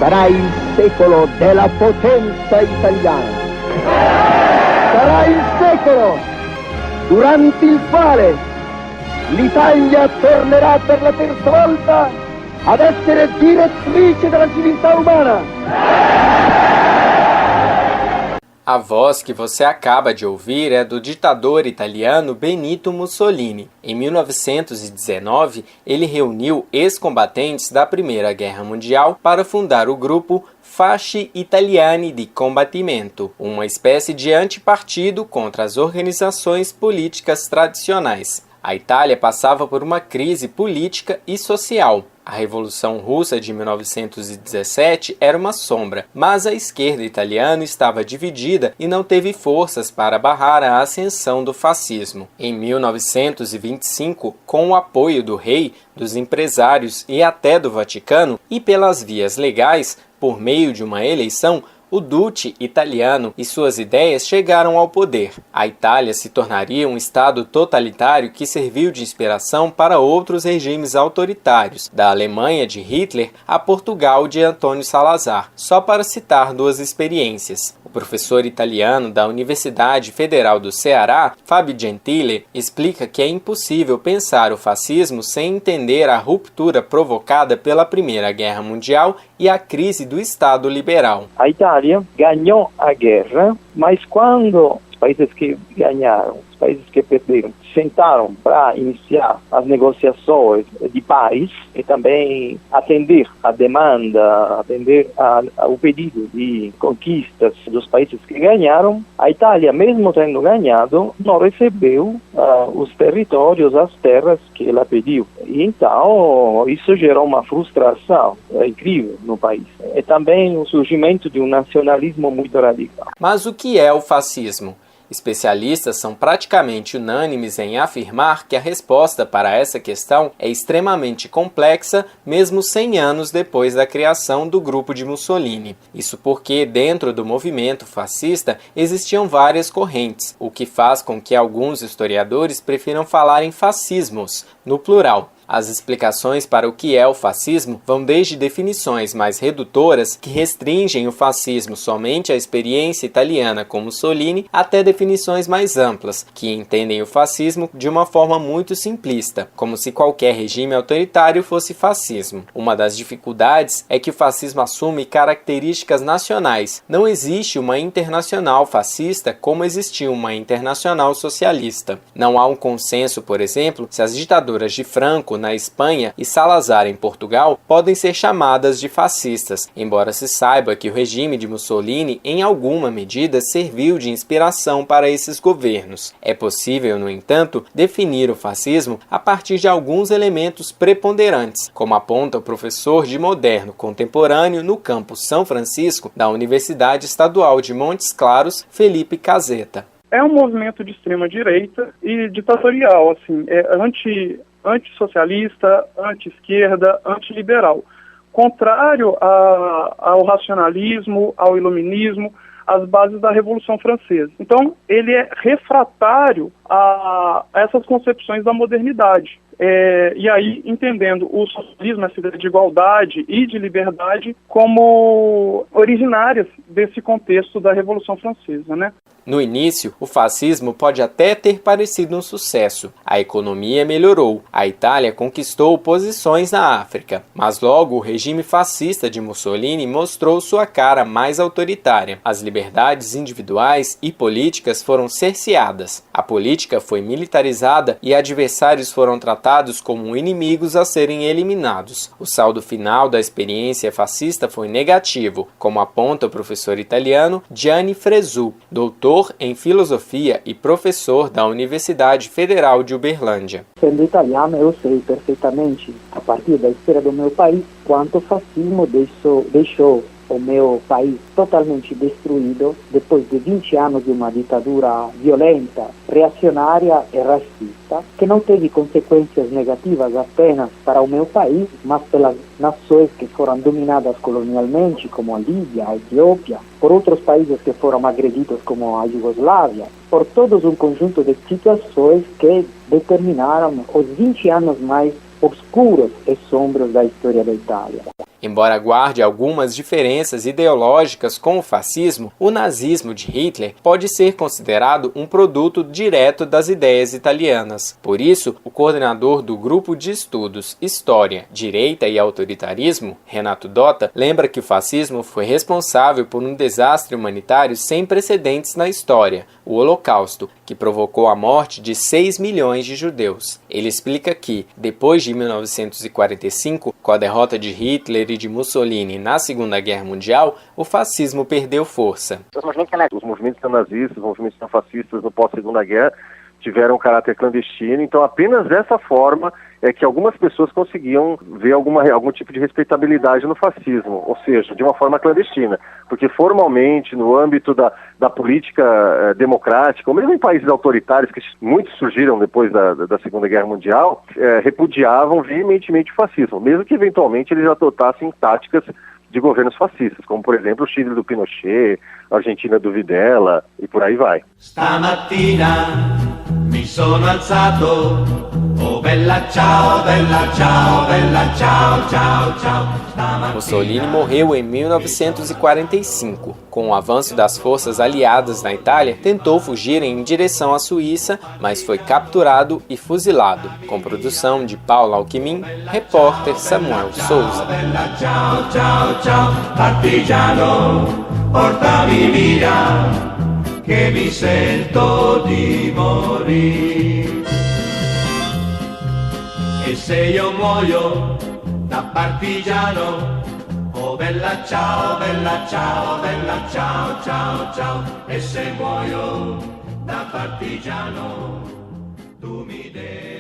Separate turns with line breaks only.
sarà il secolo della potenza italiana. Sarà il secolo durante il quale l'Italia tornerà per la terza volta ad essere direttrice della civiltà umana.
A voz que você acaba de ouvir é do ditador italiano Benito Mussolini. Em 1919, ele reuniu ex-combatentes da Primeira Guerra Mundial para fundar o grupo Fasci Italiani di Combattimento, uma espécie de antipartido contra as organizações políticas tradicionais. A Itália passava por uma crise política e social. A Revolução Russa de 1917 era uma sombra, mas a esquerda italiana estava dividida e não teve forças para barrar a ascensão do fascismo. Em 1925, com o apoio do rei, dos empresários e até do Vaticano, e pelas vias legais, por meio de uma eleição, o Duce italiano e suas ideias chegaram ao poder. A Itália se tornaria um estado totalitário que serviu de inspiração para outros regimes autoritários, da Alemanha de Hitler a Portugal de Antônio Salazar, só para citar duas experiências. O professor italiano da Universidade Federal do Ceará, Fabio Gentile, explica que é impossível pensar o fascismo sem entender a ruptura provocada pela Primeira Guerra Mundial e a crise do Estado liberal.
A Itália ganhou a guerra, mas quando os países que ganharam, os países que perderam, sentaram para iniciar as negociações de paz e também atender a demanda, atender ao pedido de conquistas dos países que ganharam, a Itália, mesmo tendo ganhado, não recebeu os territórios, as terras que ela pediu. E então, isso gerou uma frustração incrível no país. E também o surgimento de um nacionalismo muito radical.
Mas o que é o fascismo? Especialistas são praticamente unânimes em afirmar que a resposta para essa questão é extremamente complexa, mesmo 100 anos depois da criação do grupo de Mussolini. Isso porque, dentro do movimento fascista, existiam várias correntes, o que faz com que alguns historiadores prefiram falar em fascismos, no plural. As explicações para o que é o fascismo vão desde definições mais redutoras, que restringem o fascismo somente à experiência italiana com Mussolini, até definições mais amplas, que entendem o fascismo de uma forma muito simplista, como se qualquer regime autoritário fosse fascismo. Uma das dificuldades é que o fascismo assume características nacionais. Não existe uma internacional fascista como existiu uma internacional socialista. Não há um consenso, por exemplo, se as ditaduras de Franco na Espanha e Salazar em Portugal podem ser chamadas de fascistas, embora se saiba que o regime de Mussolini em alguma medida serviu de inspiração para esses governos. É possível, no entanto, definir o fascismo a partir de alguns elementos preponderantes, como aponta o professor de moderno contemporâneo no campus São Francisco da Universidade Estadual de Montes Claros, Felipe Caseta.
É um movimento de extrema direita e ditatorial, assim, antissocialista, anti-esquerda, antiliberal, contrário ao racionalismo, ao iluminismo, às bases da Revolução Francesa. Então, ele é refratário a essas concepções da modernidade. E aí, entendendo o socialismo, essa ideia de igualdade e de liberdade, como originárias desse contexto da Revolução Francesa, né?
No início, o fascismo pode até ter parecido um sucesso. A economia melhorou, a Itália conquistou posições na África, mas logo o regime fascista de Mussolini mostrou sua cara mais autoritária. As liberdades individuais e políticas foram cerceadas. A política foi militarizada e adversários foram tratados como inimigos a serem eliminados. O saldo final da experiência fascista foi negativo, como aponta o professor italiano Gianni Fresu, doutor em filosofia e professor da Universidade Federal de Uberlândia.
Sendo italiano, eu sei perfeitamente, a partir da história do meu país, quanto o fascismo deixou o meu país totalmente destruído depois de 20 anos de uma ditadura violenta, reacionária e racista, que não teve consequências negativas apenas para o meu país, mas pelas nações que foram dominadas colonialmente, como a Líbia, a Etiópia, por outros países que foram agredidos, como a Iugoslávia, por todos um conjunto de situações que determinaram os 20 anos mais obscuros e sombrios da história da Itália.
Embora guarde algumas diferenças ideológicas com o fascismo, o nazismo de Hitler pode ser considerado um produto direto das ideias italianas. Por isso, o coordenador do Grupo de Estudos História, Direita e Autoritarismo, Renato Dotta, lembra que o fascismo foi responsável por um desastre humanitário sem precedentes na história, o Holocausto, que provocou a morte de 6 milhões de judeus. Ele explica que, depois de 1945, com a derrota de Hitler e de Mussolini na Segunda Guerra Mundial, o fascismo perdeu força.
Os movimentos neonazistas, os movimentos neofascistas no pós-Segunda Guerra tiveram um caráter clandestino, então apenas dessa forma é que algumas pessoas conseguiam ver algum tipo de respeitabilidade no fascismo, ou seja, de uma forma clandestina, porque formalmente, no âmbito da política democrática, ou mesmo em países autoritários, que muitos surgiram depois da Segunda Guerra Mundial, repudiavam veementemente o fascismo, mesmo que eventualmente eles adotassem táticas de governos fascistas, como por exemplo o Chile do Pinochet, a Argentina do Videla e por aí vai.
Stamattina mi sono alzato, oh bella ciao, bella ciao, bella ciao, ciao, ciao.
Mussolini morreu em 1945. Com o avanço das forças aliadas na Itália, tentou fugir em direção à Suíça, mas foi capturado e fuzilado. Com produção de Paulo Alckmin, repórter Samuel Souza.
Bella ciao, ciao, ciao, partigiano, portami via, che mi sento di morire. E se io muoio da partigiano, oh bella ciao, bella ciao, bella ciao, ciao, ciao. E se muoio da partigiano, tu mi devi